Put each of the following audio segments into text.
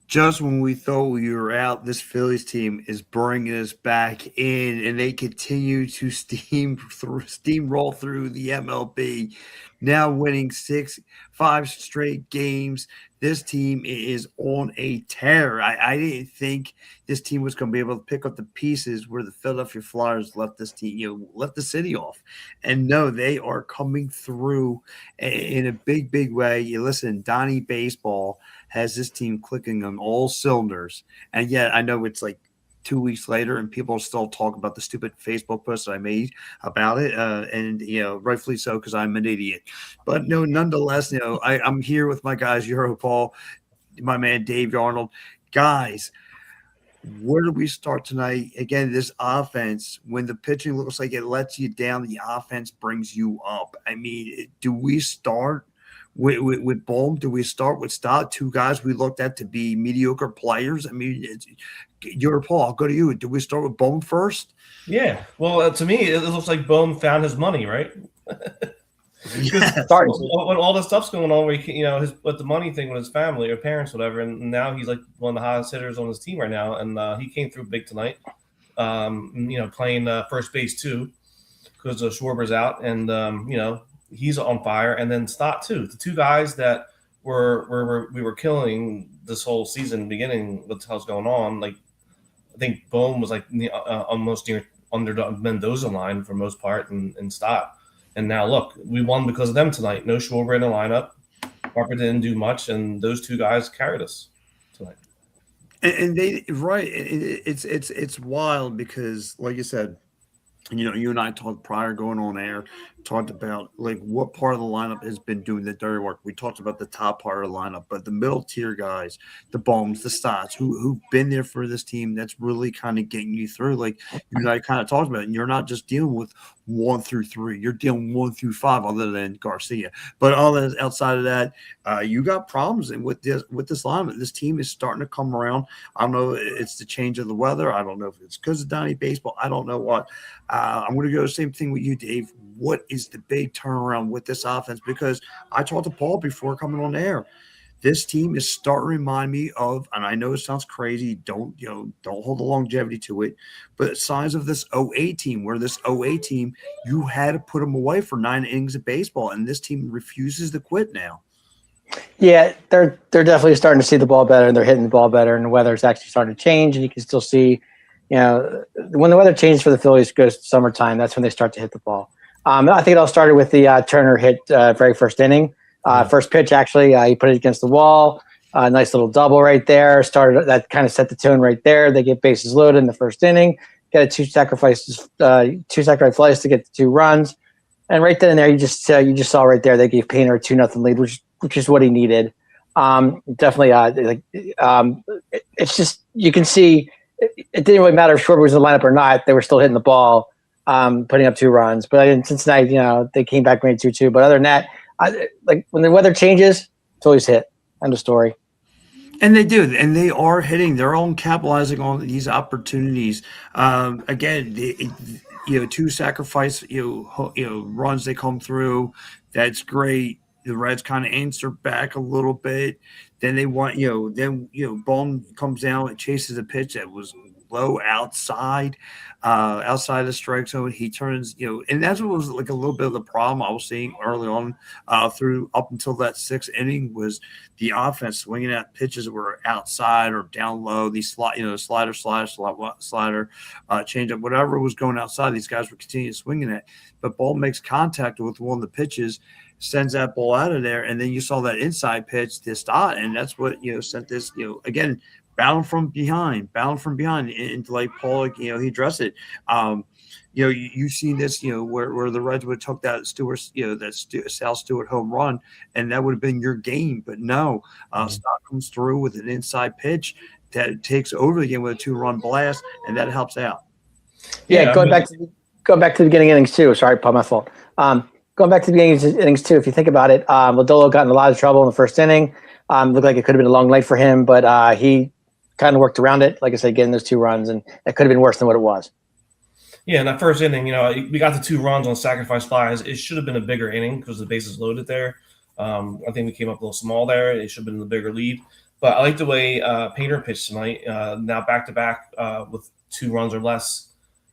just when we thought we were out, this Phillies team is bringing us back in, and they continue to steamroll through the MLB. Now winning five straight games. This team is on a tear. I didn't think this team was going to be able to pick up the pieces where the Philadelphia Flyers left this team, left the city off. And no, they are coming through in a big, big way. You listen, Donnie Baseball has this team clicking on all cylinders. And yet I know it's like 2 weeks later and people still talk about the stupid Facebook post that I made about it. And, rightfully so, because I'm an idiot. But no, nonetheless, I'm here with my guys, Euro Paul, my man, Dave Arnold. Guys, where do we start tonight? Again, this offense, when the pitching looks like it lets you down, the offense brings you up. I mean, do we start with Bohm? Do we start with Stott? Two guys we looked at to be mediocre players. I mean, you're Paul. I'll go to you. Do we start with Bohm first? Yeah. Well, to me, it looks like Bohm found his money, right? Yes. When all this stuff's going on, where with the money thing with his family or parents, whatever, and now he's like one of the hottest hitters on his team right now, and he came through big tonight. Playing first base too, because Schwarber's out, and he's on fire, and then Stott too. The two guys that we were killing this whole season, beginning with hell's going on. Like I think Bohm was like almost near under the Mendoza line for most part, and Stott. And now look, we won because of them tonight. No Schwarber in the lineup. Harper didn't do much, and those two guys carried us tonight. And they right, it's wild because, like you said, you and I talked prior going on air, talked about like what part of the lineup has been doing the dirty work. We talked about the top part of the lineup, but the middle tier guys, the Bohms, the Stotts, who've been there for this team, that's really kind of getting you through. Like you and I kind of talked about it, and you're not just dealing with 1 through 3, you're dealing 1 through 5, other than Garcia. But all that outside of that, you got problems. And with this lineup, this team is starting to come around. I don't know, it's the change of the weather. I don't know if it's because of Donnie Baseball. I don't know what. I'm going to go the same thing with you, Dave. What is the big turnaround with this offense? Because I talked to Paul before coming on air. This team is starting to remind me of, and I know it sounds crazy, don't hold the longevity to it, but signs of this 08 team, where this 08 team, you had to put them away for 9 innings of baseball, and this team refuses to quit now. Yeah, they're definitely starting to see the ball better, and they're hitting the ball better, and the weather's actually starting to change, and you can still see, when the weather changes for the Phillies, goes to summertime, that's when they start to hit the ball. I think it all started with the Turner hit very first inning. First pitch, actually, he put it against the wall. Nice little double right there. That kind of set the tone right there. They get bases loaded in the first inning. Got a two sacrifice flies to get the 2 runs. And right then and there, you just saw right there they gave Painter a 2-0 lead, which is what he needed. Definitely, it's just you can see it didn't really matter if Schwarber was in the lineup or not. They were still hitting the ball, putting up 2 runs. But in Cincinnati, they came back made 2-2. But other than that, like when the weather changes, it's always hit. End of story. And they do, and they are hitting. They're all capitalizing on these opportunities. Again, 2 sacrifice runs they come through. That's great. The Reds kind of answer back a little bit. Then they want Bohm comes down and chases a pitch that was low outside the strike zone. He turns, and that's what was like a little bit of the problem I was seeing early on through up until that 6th inning was the offense swinging at pitches that were outside or down low. These slider, change up, whatever was going outside, these guys were continuing swinging at. But ball makes contact with one of the pitches, sends that ball out of there, and then you saw that inside pitch to Stott, and that's what sent this again. Bound from behind, into like Paul, he addressed it. You've seen this, where the Reds would have took that Sal Stewart home run, and that would have been your game. But no, Stott comes through with an inside pitch that takes over the game with a 2-run blast, and that helps out. Yeah, going back to the beginning innings too. Sorry, Paul, my fault. Going back to the beginning innings too, if you think about it, Lodolo got in a lot of trouble in the first inning. Looked like it could have been a long night for him, but he kind of worked around it. Like I said, getting those 2 runs, and it could have been worse than what it was. Yeah, in that first inning, we got the 2 runs on sacrifice flies. It should have been a bigger inning because the bases loaded there. I think we came up a little small there. It should have been a bigger lead. But I like the way Painter pitched tonight. Now back to back with 2 runs or less.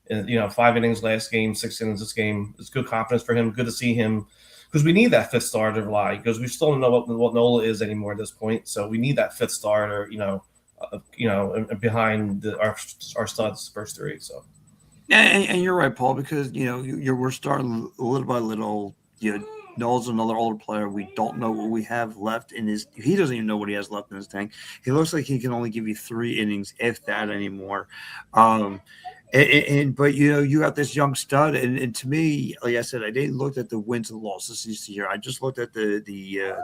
And, 5 innings last game, 6 innings this game. It's good confidence for him. Good to see him because we need that 5th starter to rely because we still don't know what Nola is anymore at this point. So we need that 5th starter. Behind our studs first 3. So. And you're right, Paul, because we're starting little by little. Noel's another older player. We don't know what we have left in his. He doesn't even know what he has left in his tank. He looks like he can only give you 3 innings, if that anymore. But you got this young stud, and to me, like I said, I didn't look at the wins and losses this year. I just looked at the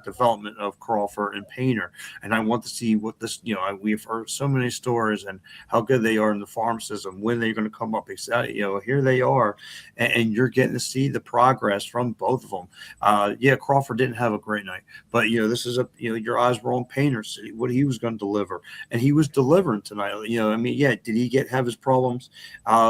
development of Crawford and Painter, and I want to see what this. We've heard so many stories and how good they are in the farm system. When they're going to come up, here they are, and you're getting to see the progress from both of them. Crawford didn't have a great night, but this is your eyes were on Painter, what he was going to deliver, and he was delivering tonight. Did he have his problems?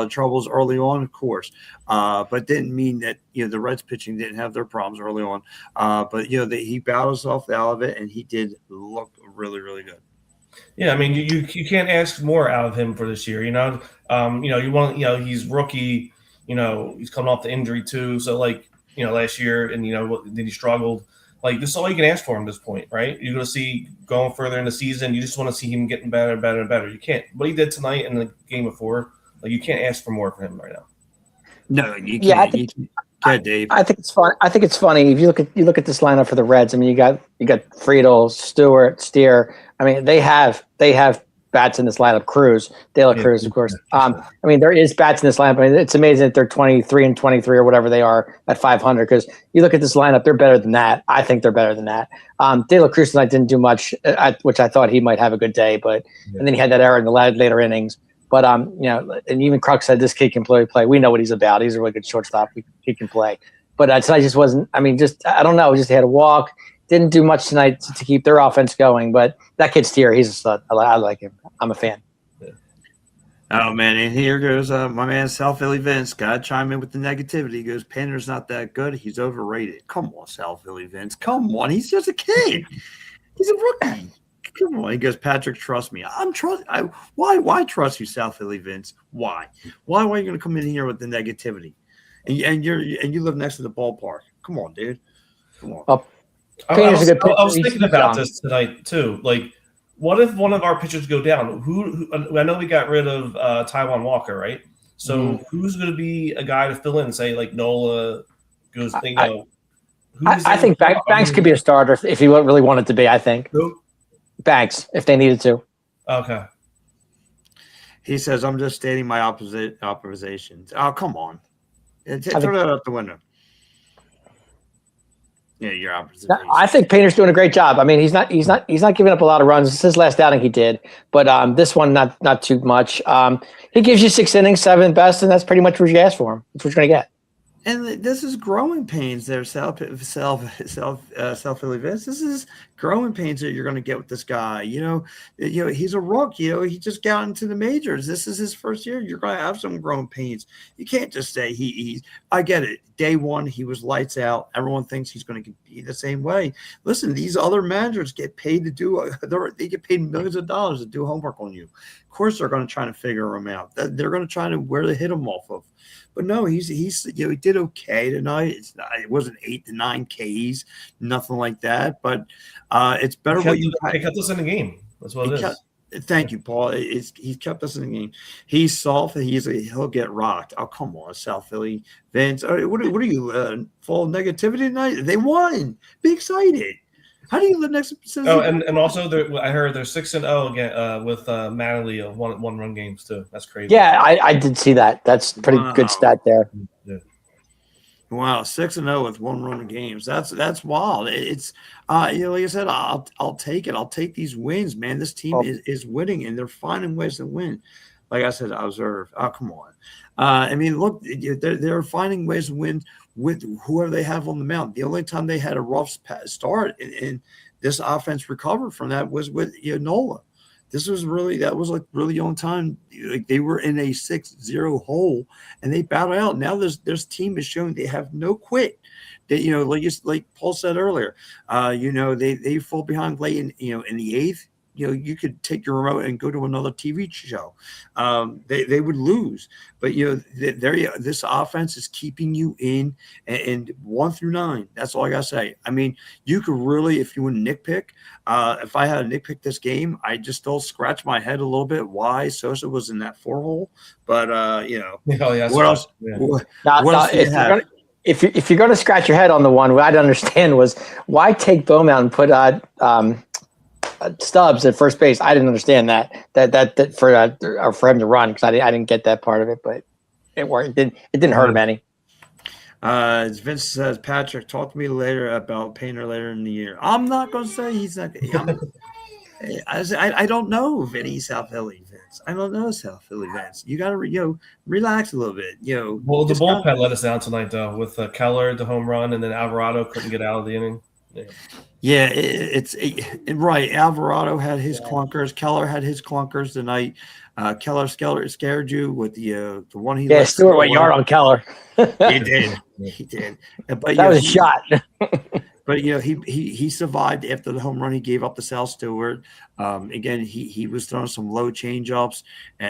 Troubles early on, of course, but didn't mean that the Reds pitching didn't have their problems early on. But he bowed himself out of it, and he did look really, really good. Yeah, you can't ask more out of him for this year. You want he's rookie. He's coming off the injury too. So last year, and then he struggled. This is all you can ask for him at this point, right? You're going to see going further in the season. You just want to see him getting better and better and better. You can't. What he did tonight in the game before. You can't ask for more from him right now. No, you can't. Dave. I think it's fun. I think it's funny if you look at this lineup for the Reds. You got Friedel, Stewart, Steer. They have bats in this lineup. Cruz, De La Cruz, of course. There is bats in this lineup. It's amazing that they're 23 and 23 or whatever they are at 500. Because you look at this lineup, they're better than that. I think they're better than that. De La Cruz tonight didn't do much, which I thought he might have a good day, and then he had that error in the later innings. But and even Kruk said this kid can play. We know what he's about. He's a really good shortstop. He can play. But tonight just wasn't. I don't know. Just had a walk. Didn't do much tonight to keep their offense going. But that kid's here. He's a stud. I like him. I'm a fan. Yeah. Oh man, and here goes my man South Philly Vince. Got to chime in with the negativity. He goes, Painter's not that good. He's overrated. Come on, South Philly Vince. Come on. He's just a kid. He's a rookie. Come on, he goes, Patrick, trust me. Why trust you, South Philly Vince? Why are you going to come in here with the negativity? And you live next to the ballpark. Come on, dude. Come on. I was thinking about this tonight too. What if one of our pitchers go down? Who I know we got rid of Taiwan Walker, right? So who's going to be a guy to fill in? Say Nola goes. I think Banks could be a starter if he really wanted to be. I think. Who? Banks, if they needed to. Okay. He says, I'm just stating my oppositions. Oh, come on. Throw that out the window. Yeah, your opposition. I think Painter's doing a great job. He's not giving up a lot of runs. This is his last outing he did, but this one not too much. He gives you 6 innings, 7 best, and that's pretty much what you ask for him. That's what you're going to get. And this is growing pains there, South Philly Vince. This is growing pains that you're going to get with this guy. He's a rookie. He just got into the majors. This is his first year. You're going to have some growing pains. You can't just say he's. I get it. Day one, he was lights out. Everyone thinks he's going to be the same way. Listen, these other managers get paid to do. They get paid millions of dollars to do homework on you. Of course, they're going to try to figure him out. They're going to try to where to hit him off of. But no, he did okay tonight. It wasn't 8 to 9 Ks, nothing like that. But it's better what you kept us in the game. That's what it is. Thank you, Paul. He's kept us in the game. He's soft. He'll get rocked. Oh, come on, South Philly Vince. What are you full of negativity tonight? They won. Be excited. How do you live next to? Oh, and also I heard they're 6-0 again with Manley of one run games too. That's crazy. Yeah, I did see that. That's pretty good stat there. Yeah. Wow, 6-0 with 1 run games. That's wild. It's like I said, I'll take it. I'll take these wins, man. This team is winning, and they're finding ways to win. Like I said, observe. Oh, come on. Look, they're finding ways to win with whoever they have on the mound. The only time they had a rough start and this offense recovered from that was with Nola. That was really on time. They were in a 6-0 hole and they battled out. Now this team is showing they have no quit. They like Paul said earlier, they fall behind late in the 8th. you could take your remote and go to another TV show. They would lose, but this offense is keeping you in, and 1 through 9. That's all I gotta say. I mean, you could really, if you would nitpick, if I had to nitpick this game, I just still scratch my head a little bit why Sosa was in that 4 hole. But what else? Yeah. What else do you have? If you're going to scratch your head on the one, what I didn't understand was why take Bowman and put Stubbs at first base. I didn't understand that for him to run, because I didn't get that part of it, but it worked. It didn't hurt him any. Vince says, Patrick, talk to me later about Painter later in the year. I'm not going to say he's not. I don't know Vinny South Philly Vince. I don't know South Philly Vince. You got to relax a little bit. Well, the bullpen let us down tonight though, with Keller the home run, and then Alvarado couldn't get out of the inning. Yeah, it's right. Alvarado had his clunkers. Keller had his clunkers tonight. Keller scared you with the one he. Yeah, Stewart went yard on Keller. He did. But that was a shot. But he survived after the home run he gave up to Sal Stewart. Again, he was throwing some low changeups,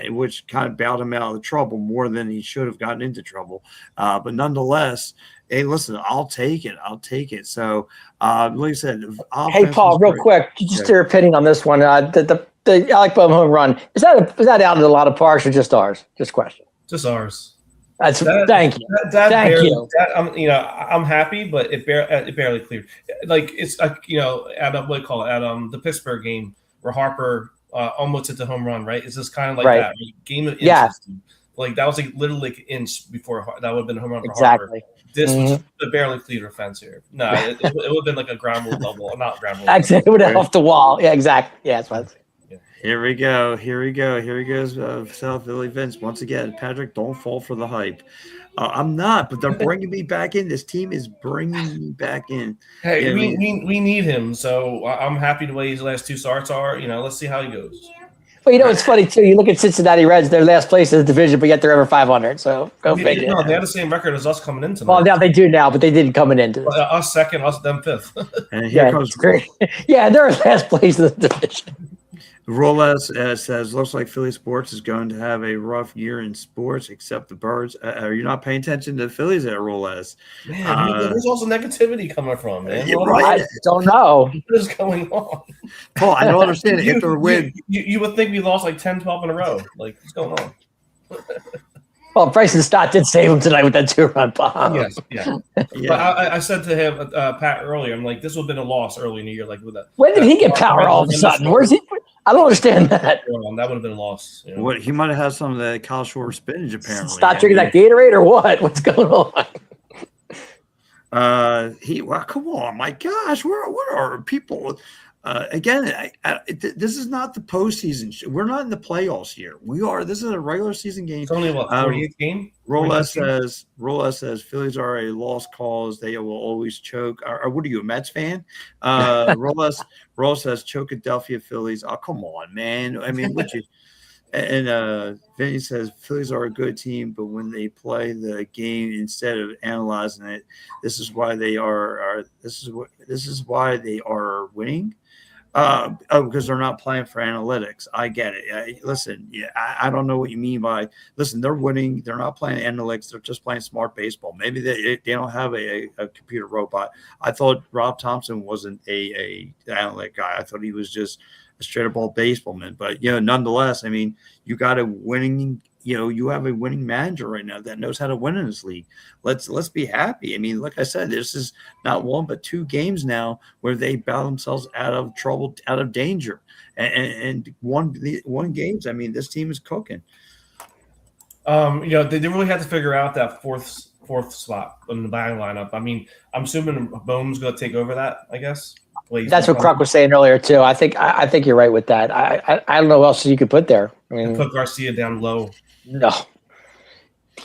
which kind of bailed him out of the trouble more than he should have gotten into trouble. But nonetheless, hey, listen, I'll take it. So, like I said, hey Paul, real quick, just your opinion on this one. The Alec Boehm home run, is that out in a lot of parks or just ours? Just question. Just ours. Thank you. Thank you. I'm happy, but it barely cleared. Like it's at what do you call it, at the Pittsburgh game where Harper almost hit the home run. Right? It's just kind of like that. Right? Game of inches. Yeah. Like that was literally like an inch before that would have been a home run for Harper. This was a barely cleared offense here. No, it would have been like a ground rule double, not ground rule. Exactly. It would have off the wall. Yeah, exactly. Yeah, that's what. Here we go. Here he goes. South Philly Vince once again. Patrick, don't fall for the hype. I'm not, but they're bringing me back in. This team is bringing me back in. Hey, we need him, so I'm happy the way his last 2 starts are. Let's see how he goes. Well, it's funny too. You look at Cincinnati Reds; they're last place in the division, but yet they're over 500. So go figure. No, they have the same record as us coming into. Well, now they do now, but they didn't coming into. Us second, us them fifth. And here comes great. Yeah, they're in last place in the division. Roles says, looks like Philly sports is going to have a rough year in sports, except the Birds. Are you not paying attention to the Phillies there, Roles? Man, there's also negativity coming from, man. Right. I don't know. What is going on? Paul, I don't understand it. If they're win. You would think we lost like 10, 12 in a row. Like, what's going on? Well, Bryson Stott did save him tonight with that 2-run bomb. Yes, yeah. But I said to him, Pat, earlier, I'm like, this would have been a loss early in the year. Like with that. When did he get power all of a sudden? Where's he? I don't understand that. That would have been a loss. What he might have had some of the Kyle Shore spinach apparently. Stop drinking that Gatorade or what? What's going on? Come on, my gosh, what are people? Again, this is not the postseason. We're not in the playoffs here. We are. This is a regular season game. It's only 48th game. Rolla says Phillies are a lost cause. They will always choke. Or what are you, a Mets fan? Rolla says Chokadelphia Phillies. Oh, come on, man. I mean, what you? And Vinny says Phillies are a good team, but when they play the game instead of analyzing it, this is why they are. This is why they are winning. Because they're not playing for analytics. I get it. Listen, I don't know what you mean by listen. They're winning. They're not playing analytics. They're just playing smart baseball. Maybe they don't have a computer robot. I thought Rob Thompson wasn't a analytic guy. I thought he was just a straight up ball baseballman. But nonetheless, I mean, you got a winning. You have a winning manager right now that knows how to win in this league. Let's be happy. I mean, like I said, this is not 1 but 2 games now where they bow themselves out of trouble, out of danger, and won games. I mean, this team is cooking. They really had to figure out that fourth spot in the batting lineup. I mean, I'm assuming Bohm's going to take over that. I guess. That's what Kruk was saying earlier too. I think you're right with that. I don't know what else you could put there. I mean, put Garcia down low. No.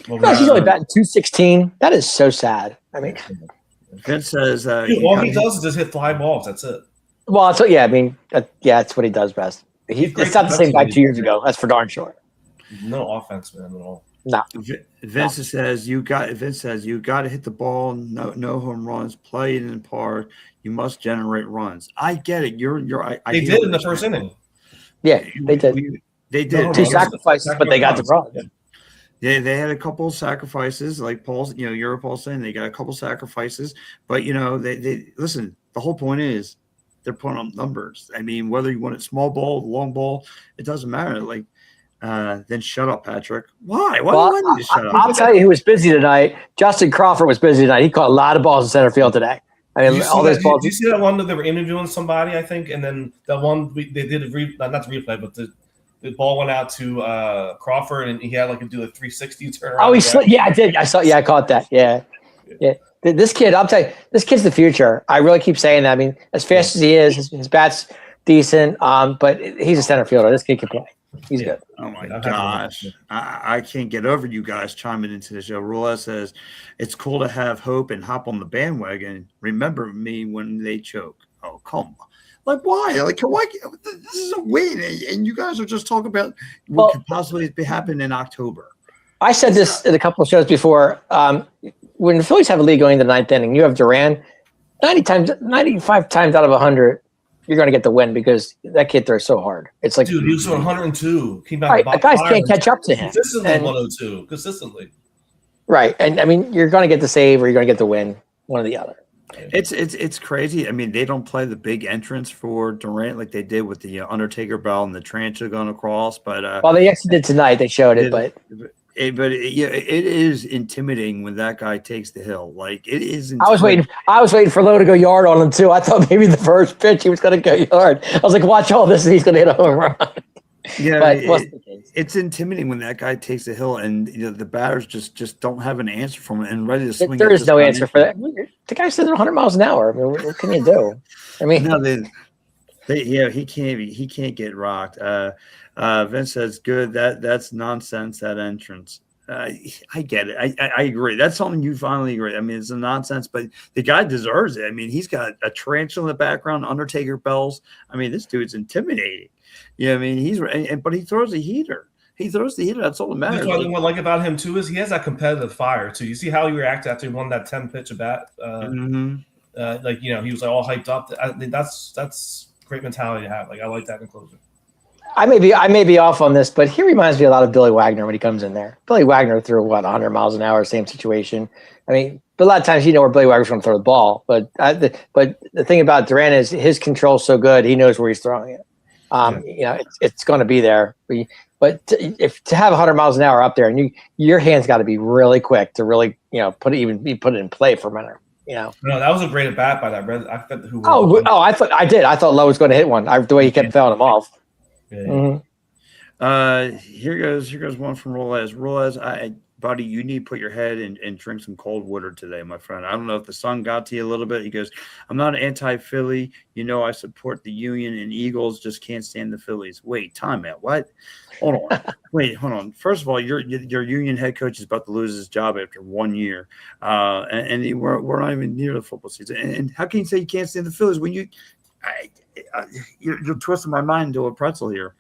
He's only batting 216. That is so sad. I mean, Vince says all he does is just hit fly balls. That's it. Well, that's what he does best. It's not the same guy 2 years ago. That's for darn sure. No offense, man, at all. No. Vince says you got to hit the ball. No home runs. Play it in the park. You must generate runs. I get it. They did in the first inning. Yeah, they did. They did. Two sacrifices, but they got the run. Yeah, they had a couple of sacrifices, like Paul's, you're Paul saying they got a couple of sacrifices, but they listen. The whole point is they're putting up numbers. I mean, whether you want it small ball, long ball, it doesn't matter. Like, then shut up, Patrick. Why? Why do I need to shut up? I'll tell you who was busy tonight. Justin Crawford was busy tonight. He caught a lot of balls in center field today. I mean, all those balls. Did you see that one that they were interviewing somebody? I think, and then that one they did not the replay, but the ball went out to Crawford, and he had to do a 360 turnaround. Oh, he slipped. Yeah, I did. I saw. Yeah, I caught that. Yeah. This kid, I'll tell you, this kid's the future. I really keep saying that. I mean, as fast as he is, his bat's decent, but he's a center fielder. This kid can play. He's good. Oh, my gosh. I can't get over you guys chiming into the show. Rula says, it's cool to have hope and hop on the bandwagon. Remember me when they choke. Oh, come on. Like, why? Like, why? This is a win, and you guys are just talking about what could possibly happen in October. I said this in a couple of shows before. When the Phillies have a lead going into the ninth inning, you have Duran 95 times out of 100, you're going to get the win because that kid throws so hard. It's like, dude, he was throwing 102. Guys can't catch up to him. Consistently 102. Consistently. Right. And I mean, you're going to get the save or you're going to get the win, one or the other. It's crazy. I mean, they don't play the big entrance for Durant like they did with the Undertaker bell and the tarantula going across. But they actually did tonight. They showed it, but it is intimidating when that guy takes the hill. Like it is. I was waiting for Lowe to go yard on him too. I thought maybe the first pitch he was going to go yard. I was like, watch all this, and he's going to hit a home run. Yeah, but it's intimidating when that guy takes the hill, and the batters just don't have an answer for him and ready to swing. There is no answer for that. The guy said 100 miles an hour. I mean, what can you do? I mean, no, he can't get rocked. Vince says, "Good. That's nonsense. That entrance." I get it. I agree. That's something you finally agree. I mean, it's a nonsense, but the guy deserves it. I mean, he's got a tarantula in the background, Undertaker bells. I mean, this dude's intimidating. Yeah, I mean, but he throws a heater. He throws the heater. That's all that matters. That's what I like about him too is he has that competitive fire too. You see how he reacted after he won that 10 pitch at bat. He was all hyped up. I think that's great mentality to have. Like I like that in closer. I may be off on this, but he reminds me a lot of Billy Wagner when he comes in there. Billy Wagner threw 100 miles an hour, same situation. I mean, but a lot of times where Billy Wagner's going to throw the ball. But the thing about Duran is his control's so good, he knows where he's throwing it. It's going to be there. But to have 100 miles an hour up there, and your hands got to be really quick to really put it in play for a minute. No, that was a great at bat by that. I forgot who. I thought Lowe was going to hit one. The way he kept fouling him off. Yeah. Mm-hmm. Here goes one from Rolez. Buddy, you need to put your head and drink some cold water today, my friend. I don't know if the sun got to you a little bit. He goes, I'm not anti-Philly. I support the Union and Eagles, just can't stand the Phillies. Wait, time out. What? Hold on. Wait, hold on. First of all, your Union head coach is about to lose his job after 1 year. And we're not even near the football season. And how can you say you can't stand the Phillies when you're twisting my mind into a pretzel here?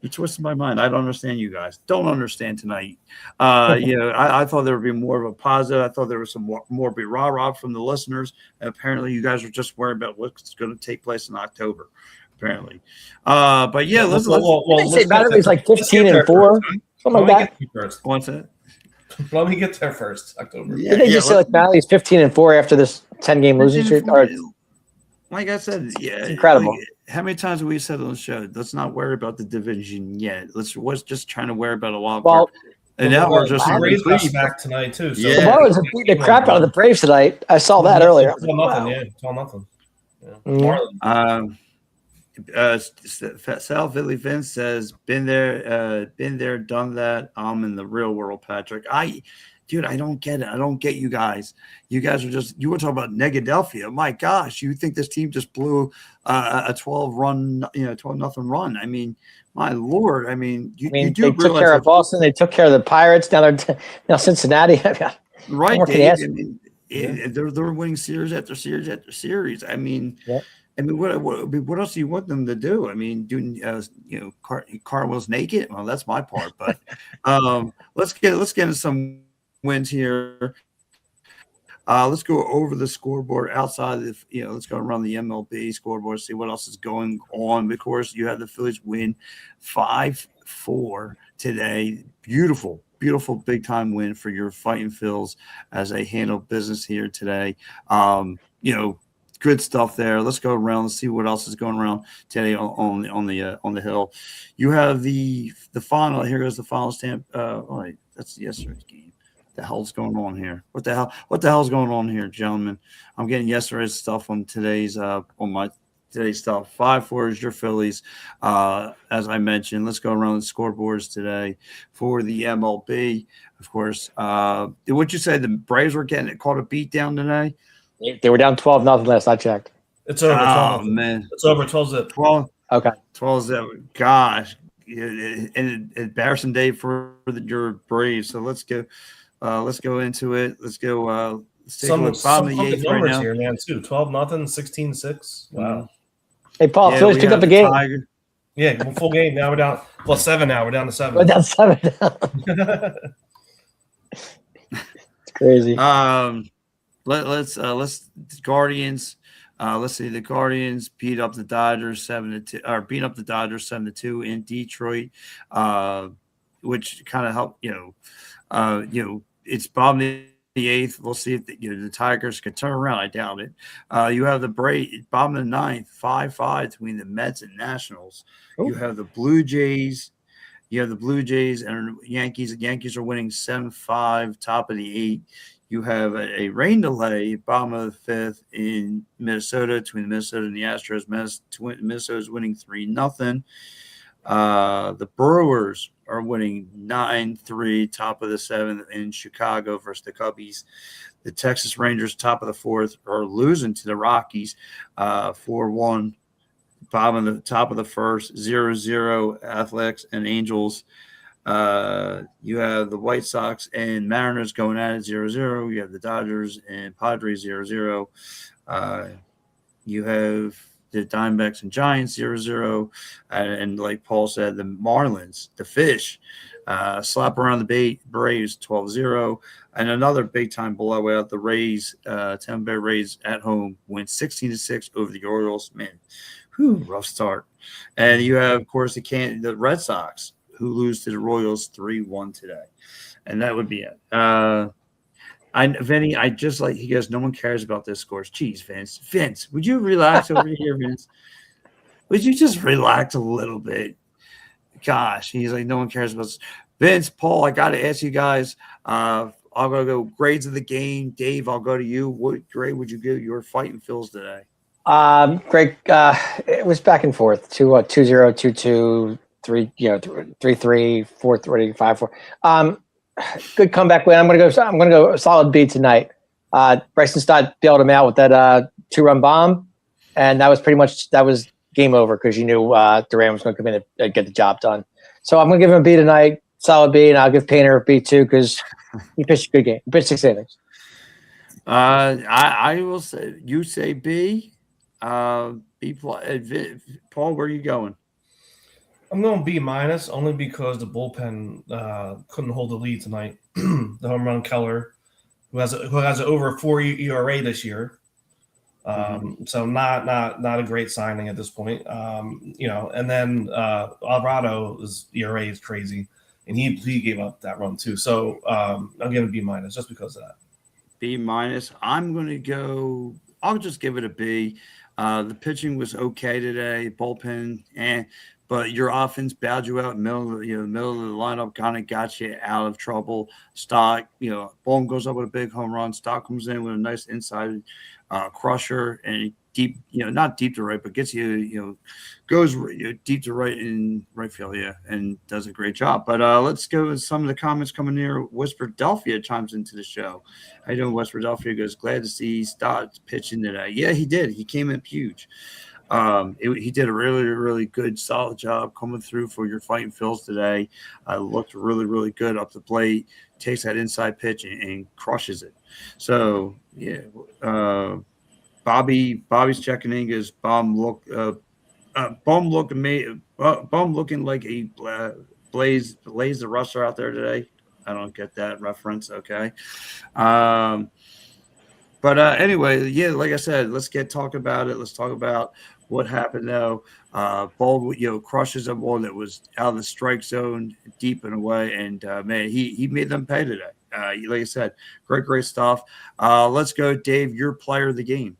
You're twisting my mind. I don't understand you guys. Don't understand tonight. I thought there would be more of a positive. I thought there was some more be rah-rah from the listeners. Apparently, you guys are just worried about what's going to take place in October. Apparently, but yeah, let's say Battery's like 15-4, something like that. What's that? Let me get there first. October. Did they just say like Battery's 15-4 after this 10-game losing streak? Like I said, it's incredible. How many times have we said on the show, let's not worry about the division yet. Let's just trying to worry about a wild card. And now we're just back tonight too. So the Marlins have beat the crap out of the Braves tonight. I saw that earlier. It's all nothing. Yeah. Sal Philly Vince says, been there, done that. I'm in the real world, Patrick. Dude, I don't get it. I don't get you guys. You guys are you were talking about Negadelphia. My gosh, you think this team just blew a 12-0 run? I mean, my Lord. I mean, you do they took care of Boston. They took care of the Pirates. Now Cincinnati. Right, Dave. They're winning series after series after series. I mean, what else do you want them to do? I mean, doing Carwell's naked. Well, that's my part. But let's get into some wins here. Let's go over the scoreboard outside of let's go around the MLB scoreboard, see what else is going on. Of course, you have the Phillies win 5-4 today. Beautiful, beautiful big time win for your Fighting Phils as they handle business here today. Good stuff there. Let's go around and see what else is going around today on the hill. You have the final. Here goes the final stamp. Wait, that's yesterday's game. The hell's going on here? What the hell's going on here, gentlemen? I'm getting yesterday's stuff on today's today's stuff. 5-4 is your Phillies. As I mentioned, let's go around the scoreboards today for the MLB. Of course, would you say the Braves were getting caught a beat down today? They were down 12-0 last I checked. It's over. Oh, man. It's over 12-zip. 12. Okay. 12-zip. Gosh. An embarrassing day for your Braves. So let's go into it. Let's go. Let's take Some bottom of the eighth right now. here, man, too. 12-0, 16-6. Wow. Hey, Paul, Phillies picked up the game. Tiger. Yeah, full game. Now we're down. Well, 7 now. We're down to 7. We're down 7 now. It's crazy. Let's Guardians. Let's see. The Guardians beat up the Dodgers 7-2, or beat up the Dodgers 7-2 in Detroit, which kind of helped. It's bottom of the eighth. We'll see if the Tigers can turn around. I doubt it. You have the Braves bottom of the ninth, 5-5 between the Mets and Nationals. Ooh. You have the Blue Jays. You have the Blue Jays and Yankees. The Yankees are winning 7-5, top of the eighth. You have a rain delay, bottom of the fifth in Minnesota, between Minnesota and the Astros. Minnesota is winning 3-0. The Brewers are winning 9-3, top of the seventh in Chicago versus the Cubbies. The Texas Rangers, top of the fourth, are losing to the Rockies 4-1. Top of the first, 0-0, Athletics and Angels. You have the White Sox and Mariners going at it 0-0. You have the Dodgers and Padres 0-0. You have the Diamondbacks and Giants 0-0. And like Paul said, the Marlins, the Fish, slap around the Braves 12-0. And another big-time blowout, the Rays, Tampa Bay Rays at home win 16-6 over the Orioles. Man, rough start. And you have, of course, the Red Sox, who lose to the Royals 3-1 today. And that would be it. Vinny, I just like he goes, no one cares about this scores. Jeez, Vince. Vince, would you relax over here, Vince? Would you just relax a little bit? Gosh, he's like, no one cares about this. Vince, Paul, I got to ask you guys. I'll go grades of the game. Dave, I'll go to you. What grade would you give your Fighting Phils today? Great. It was back and forth. 2-0, 2-2. 3-3, 4-3, 5-4. Good comeback win. I'm gonna go solid B tonight. Bryson Stott bailed him out with that 2-run bomb, and that was game over because you knew Duran was going to come in and get the job done. So I'm gonna give him a B tonight, solid B, and I'll give Painter a B too because he pitched a good game. He pitched 6 innings. I will say you say B. B plus. Paul, where are you going? I'm going B- only because the bullpen couldn't hold the lead tonight. The home run Keller, who has an over 4 ERA this year, so not a great signing at this point. And then Alvarado's ERA is crazy, and he gave up that run too. So I'm giving B- just because of that. B-. I'm going to go. I'll just give it a B. The pitching was okay today. Bullpen but your offense bailed you out middle of the lineup, kind of got you out of trouble. Stock, Bohm goes up with a big home run. Stock comes in with a nice inside crusher and deep, not deep to right, but gets you, goes deep to right in right field, and does a great job. But let's go with some of the comments coming near. West Philadelphia chimes into the show. How you doing, West Philadelphia? Goes, glad to see Stott pitching today. Yeah, he did. He came in huge. He did a really, really good, solid job coming through for your Fighting Phils today. Looked really, really good up the plate. Takes that inside pitch and crushes it. So Bobby's checking in. Goes, Bum looking like a Blaze the Rustler out there today. I don't get that reference. Okay. But anyway, yeah, like I said, let's talk about it. Let's talk about what happened though. Ball, crushes a ball that was out of the strike zone, deep and away, and man, he made them pay today. Like I said, great stuff. Let's go, Dave. Your player of the game.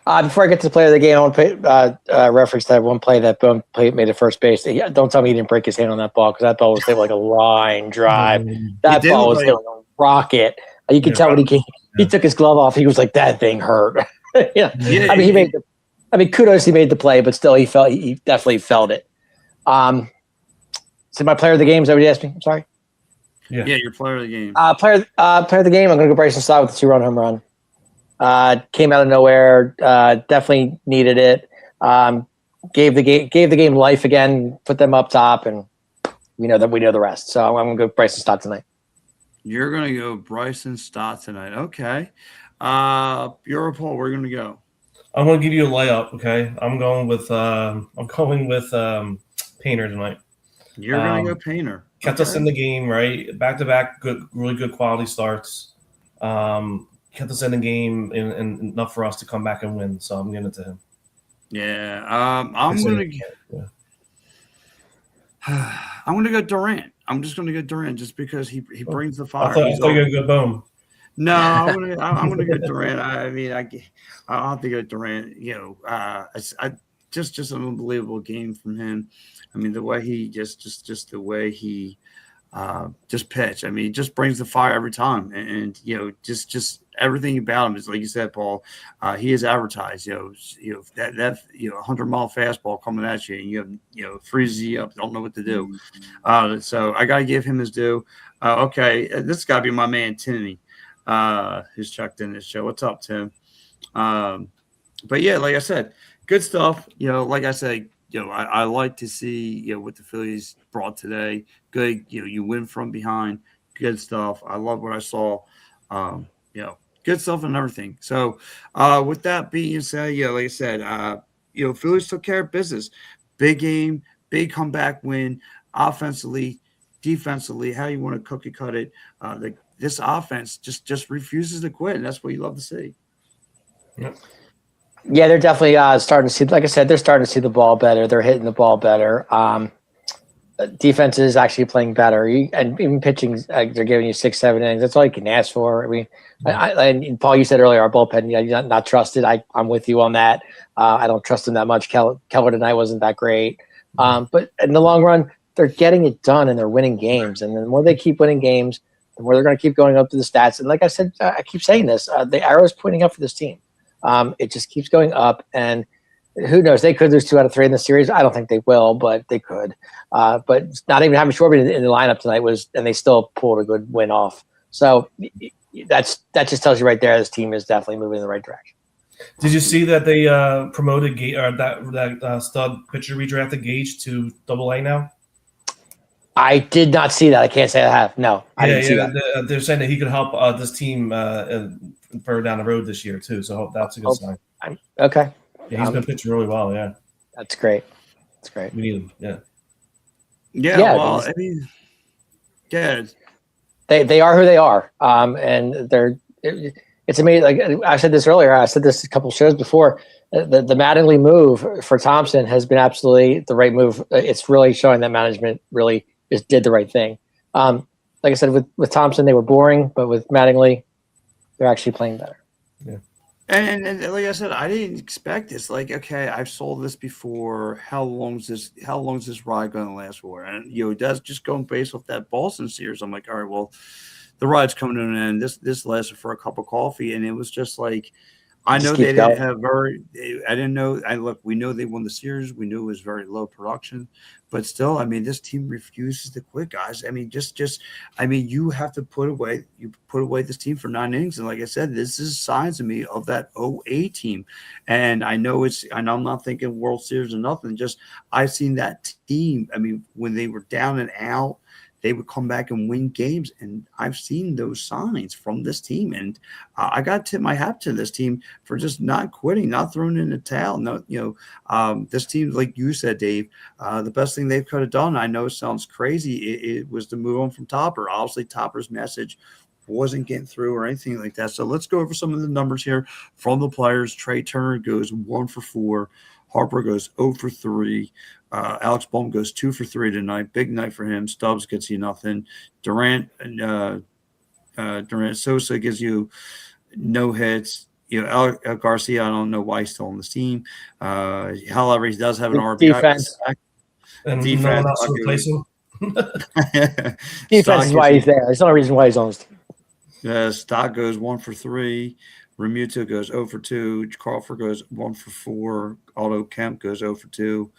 Before I get to the play of the game, I want to reference that one play that Boone made at first base. Don't tell me he didn't break his hand on that ball, because that ball was hit like a line drive. That ball was hit like a rocket. You could tell when he took his glove off, he was like, that thing hurt. Yeah. I mean, kudos, he made the play, but still, he definitely felt it. So my player of the game, is that what you asked me? I'm sorry. Yeah, your player of the game. Player of the game, I'm going to go Bryson Stott with the 2-run home run. Came out of nowhere. Definitely needed it. Gave the game life again. Put them up top, and we know the rest. So I'm going to go Bryson Stott tonight. You're going to go Bryson Stott tonight. Okay. Paul, we're going to go. I'm going to give you a layup. Okay. I'm going with Painter tonight. You're going to go Painter. Kept us in the game, right? Back-to-back, really good quality starts. Kept us in the game and enough for us to come back and win. So I'm giving it to him. Yeah. I'm going to go Durant. I'm just going to go Durant just because he brings the fire. I thought you were going to go Boom. No, I'm gonna go Durant. I mean, I'll have to go Durant. Just an unbelievable game from him. I mean, the way he just the way he just pitch. I mean, he just brings the fire every time, and just everything about him is like you said, Paul. He is advertised. That 100-mile fastball coming at you, and freezes you up. Don't know what to do. So I gotta give him his due. Okay, this has got to be my man Tinney, who's checked in this show. What's up, Tim? But yeah, like I said, good stuff. Like I said. I like to see what the Phillies brought today. Good, you win from behind. Good stuff. I love what I saw. Good stuff and everything. So, with that being said, like I said, Phillies took care of business. Big game, big comeback win. Offensively, defensively, how you want to cookie cut it. This offense just refuses to quit, and that's what you love to see. Yep. Yeah, they're definitely starting to see. Like I said, they're starting to see the ball better. They're hitting the ball better. Defense is actually playing better, and even pitching. They're giving you 6-7 innings. That's all you can ask for. I mean, and Paul, you said earlier, our bullpen, you're not trusted. I'm with you on that. I don't trust them that much. Keller tonight wasn't that great, but in the long run, they're getting it done and they're winning games. And the more they keep winning games, the more they're going to keep going up to the stats. And like I said, I keep saying this: the arrow is pointing up for this team. It just keeps going up, and who knows? They could lose 2 out of 3 in the series. I don't think they will, but they could. But not even having Schwarber in the lineup tonight and they still pulled a good win off. So that just tells you right there, this team is definitely moving in the right direction. Did you see that they promoted that stud pitcher redrafted Gage to AA now? I did not see that. I can't say I have. No, I didn't see that. They're saying that he could help this team further down the road this year too. So I hope that's a good sign. Okay. Yeah, he's been pitching really well. Yeah, that's great. That's great. We need him. Yeah. Yeah. Well, I mean, yeah. They are who they are. And it's amazing. Like I said this earlier. I said this a couple shows before. The Mattingly move for Thompson has been absolutely the right move. It's really showing that management really just did the right thing. Like I said, with Thompson, they were boring, but with Mattingly, they're actually playing better. Yeah. And like I said, I didn't expect this. Like, okay, I've sold this before. How long is this ride going to last for? And that's just going based off that Boston series. I'm like, all right, well, the ride's coming to an end. This lasted for a cup of coffee, and it was just like, I know they didn't have I didn't know. We know they won the series. We knew it was very low production, but still, I mean, this team refuses to quit, guys. I mean, you have to put away this team for 9 innings. And like I said, this is signs to me of that 0-A team. And I know I'm not thinking World Series or nothing. Just I've seen that team. I mean, when they were down and out, they would come back and win games. And I've seen those signs from this team. And I got to tip my hat to this team for just not quitting, not throwing in the towel. No, this team, like you said, Dave, the best thing they could have done, I know it sounds crazy, it was to move on from Topper. Obviously, Topper's message wasn't getting through or anything like that. So let's go over some of the numbers here from the players. Trey Turner goes 1 for 4. Harper goes 0 for 3. Alex Bohm goes 2 for 3 tonight. Big night for him. Stubbs gets you nothing. Durant Sosa gives you no hits. El Garcia, I don't know why he's still on the team. However, he does have an RBI. Defense. And Defense, no one else to replace him. Defense is why he's there. There's no reason why he's on this team. Stock goes 1 for 3. Remuto goes 0 for 2. Crawford goes 1 for 4. Aldo Kemp goes 0 for 2.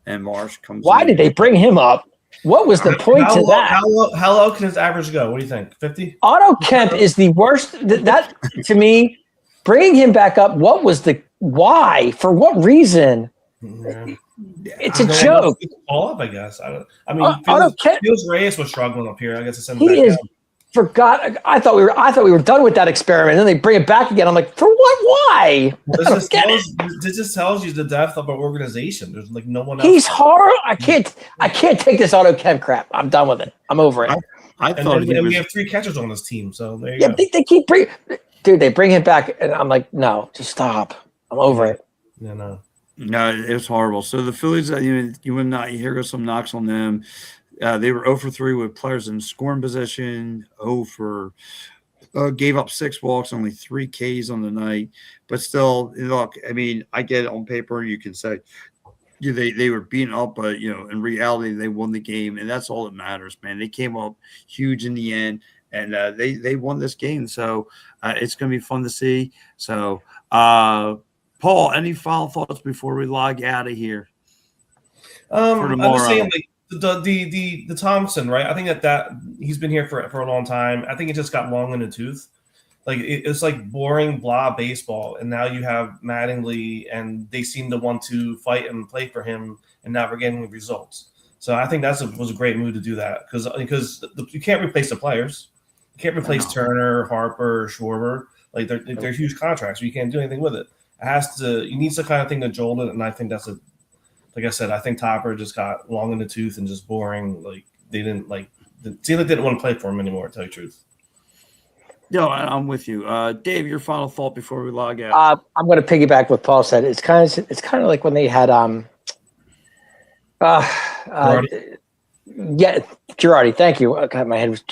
And Marsh comes Why in. did they bring him up? What was the point to that? How low can his average go? What do you think? 50? Otto Kemp is the worst. That to me, bringing him back up. What was the why? For what reason? Yeah. It's a joke. All up, I guess. I mean, Feels Reyes was struggling up here. I guess it's he is. Forgot. I thought we were done with that experiment. And then they bring it back again. I'm like, for what? Why? This just tells you the depth of our organization. There's like no one else. He's hard. I can't take this Otto Kemp crap. I'm done with it. I'm over it. We have 3 catchers on this team, so there you go. They keep they bring him back, and I'm like, no, just stop. I'm over it. Yeah, no. No, it was horrible. So the Phillies, you would not. Here goes some knocks on them. They were 0 for 3 with players in scoring position. 0 for gave up 6 walks, only 3 Ks on the night. But still, look, I mean, I get it on paper. You can say they were beaten up, but in reality, they won the game, and that's all that matters, man. They came up huge in the end, and they won this game. So it's going to be fun to see. So. Paul, any final thoughts before we log out of here? I'm just saying, like the Thompson, right? I think that he's been here for a long time. I think it just got long in the tooth. Like it's like boring blah baseball, and now you have Mattingly, and they seem to want to fight and play for him, and now we're getting results. So I think was a great move to do that because you can't replace the players. You can't replace Turner, Harper, Schwarber. Like they're huge contracts. So you can't do anything with it. You need some kind of thing to jolt it, and I think like I said, I think Topper just got long in the tooth and just boring. Like they didn't didn't want to play for him anymore, to tell you the truth. No, I'm with you. Dave, your final thought before we log out. I'm going to piggyback what Paul said. It's kind of like when they had Girardi. Thank you. God, my head was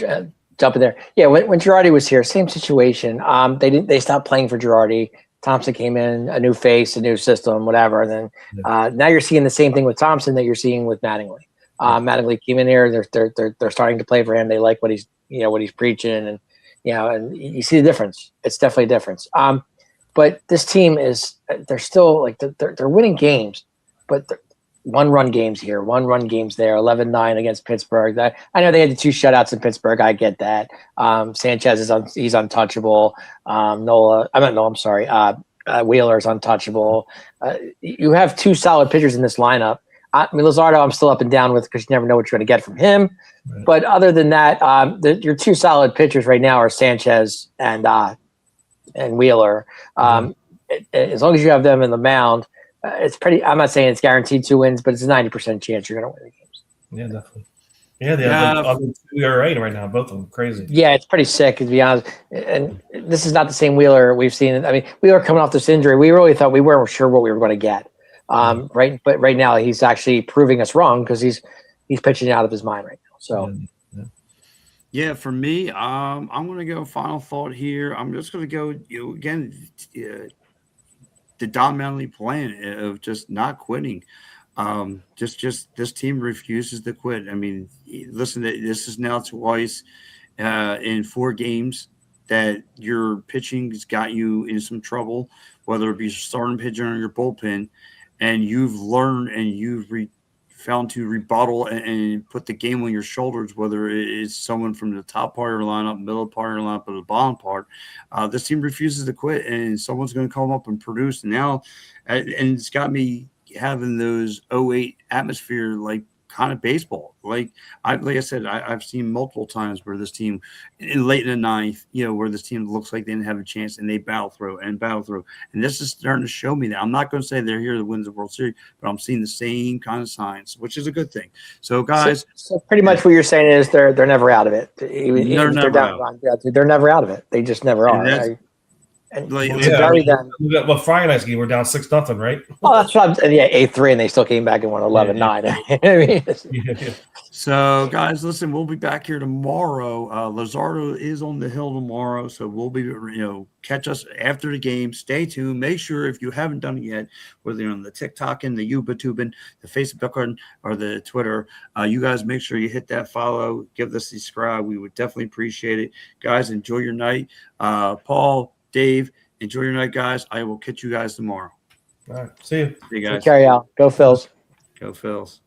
jumping there. Yeah, when Girardi was here, same situation. They stopped playing for Girardi. Thompson came in, a new face, a new system, whatever. And then now you're seeing the same thing with Thompson that you're seeing with Mattingly. Mattingly came in here. They're starting to play for him. They like what he's preaching, and and you see the difference. It's definitely a difference. But this team they're still like they're winning games, but one-run games here, one-run games there. 11-9 against Pittsburgh. I know they had the 2 shutouts in Pittsburgh. I get that. Sanchez he's untouchable. Wheeler is untouchable. You have 2 solid pitchers in this lineup. Luzardo, I'm still up and down with because you never know what you're going to get from him. Right. But other than that, your 2 solid pitchers right now are Sanchez and Wheeler. As long as you have them in the mound, it's pretty. I'm not saying it's guaranteed 2 wins, but it's a 90% chance you're going to win the games. Yeah, definitely. Yeah, they have 2 ERA right now, both of them. Crazy. Yeah, it's pretty sick, to be honest. And this is not the same Wheeler we've seen. I mean, Wheeler coming off this injury, we really thought we weren't sure what we were going to get. Right, but right now he's actually proving us wrong because he's pitching out of his mind right now. So. Yeah, for me, I'm going to go final thought here. I'm just going to go again. The Don Mattingly plan of just not quitting. Just this team refuses to quit. I mean, listen, this is now twice in 4 games that your pitching has got you in some trouble, whether it be starting pitcher or your bullpen, and you've learned and you've found to rebuttal and put the game on your shoulders, whether it's someone from the top part of your lineup, middle part of your lineup, or the bottom part. This team refuses to quit, and someone's going to come up and produce. And now, and it's got me having those 08 atmosphere like kind of baseball. Like I said, I've seen multiple times where this team late in the ninth, where this team looks like they didn't have a chance and they battle through. And this is starting to show me that. I'm not going to say they're here to win the World Series, but I'm seeing the same kind of signs, which is a good thing. So guys, so pretty much what you're saying is they're never out of it. Even if they're down, they're never out of it. They just never are. And to bury them. Well, Friday night's game, we're down 6-0, right? Oh, that's what I'm saying. Yeah, 8-3, and they still came back and won 11-9. So, guys, listen, we'll be back here tomorrow. Lazardo is on the hill tomorrow, so we'll be, catch us after the game. Stay tuned. Make sure if you haven't done it yet, whether you're on the TikTok and the YouTubing, the Facebook or the Twitter, you guys make sure you hit that follow, give us a subscribe. We would definitely appreciate it. Guys, enjoy your night. Paul, Dave, enjoy your night, guys. I will catch you guys tomorrow. All right. See you. See you guys. Carry out. Go Phils. Go Phils.